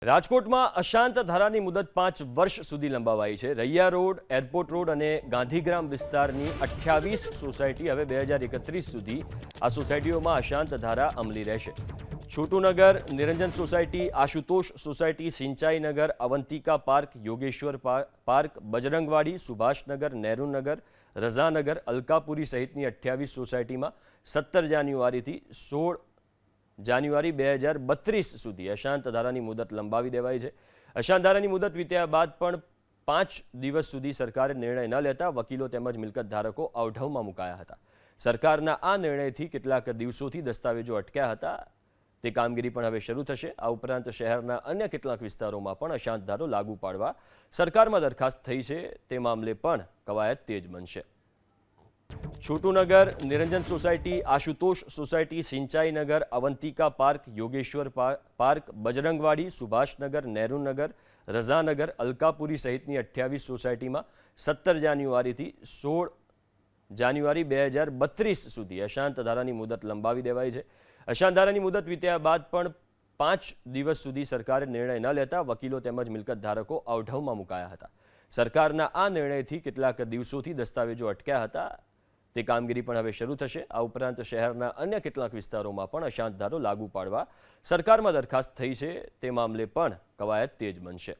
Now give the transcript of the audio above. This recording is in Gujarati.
રાજકોટમાં અશાંત ધારાની મુદત 5 વર્ષ સુધી લંબાવાઈ છે। રૈયા રોડ, એરપોર્ટ રોડ અને ગાંધીગ્રામ વિસ્તારની 28 સોસાયટી હવે 2031 સુધી આ સોસાયટીઓમાં અશાંત ધારા અમલી રહેશે। Chhotunagar, Niranjan society, Ashutosh society, Sinchainagar, Avantika park, Yogeshwar park, Bajrangwadi, Subhashnagar, Nehrunagar, Razanagar, Alkapuri સહિતની 28 સોસાયટીમાં 17 જાન્યુઆરીથી 16 જાન્યુઆરી 2032 સુધી અશાંત ધારાની મુદત લંબાવી દેવાઈ છે। અશાંત ધારાની મુદત વીત્યા બાદ પણ 5 દિવસ સુધી સરકારે નિર્ણય ન લેતા વકીલો તેમજ મિલકત ધારકો અવઢવમાં મુકાયા હતા। સરકારના આ નિર્ણયથી કેટલાક દિવસોથી દસ્તાવેજો અટક્યા હતા તે કામગીરી પણ હવે શરૂ થશે। આ ઉપરાંત શહેરના અન્ય કેટલાક વિસ્તારોમાં પણ અશાંત ધારો લાગુ પાડવા સરકારમાં દરખાસ્ત થઈ છે તે મામલે પણ કવાયત તેજ બનશે। Chhotunagar, Niranjan society, Ashutosh society, Sinchainagar, Avantika park, Yogeshwar park, Bajrangwadi, Subhashnagar, Nehrunagar, Razanagar, Alkapuri સહિતની 28 સોસાયટીમાં 17 જાન્યુઆરીથી 16 જાન્યુઆરી 2032 સુધી અશાંત ધારાની મુદત લંબાવી દેવાઈ છે। અશાંત ધારાની મુદત વીત્યા બાદ પણ 5 દિવસ સુધી સરકારે નિર્ણય ન લેતા વકીલો તેમજ મિલકત ધારકો અવઢવમાં મુકાયા હતા। સરકારના આ નિર્ણયથી કેટલાક દિવસોથી દસ્તાવેજો અટક્યા હતા તે કામગીરી પણ હવે શરૂ થશે। આ ઉપરાંત શહેરના અન્ય કેટલાક વિસ્તારોમાં પણ અશાંત ધારો લાગુ પાડવા સરકારમાં દરખાસ્ત થઈ છે તે મામલે પણ કવાયત તેજ બનશે।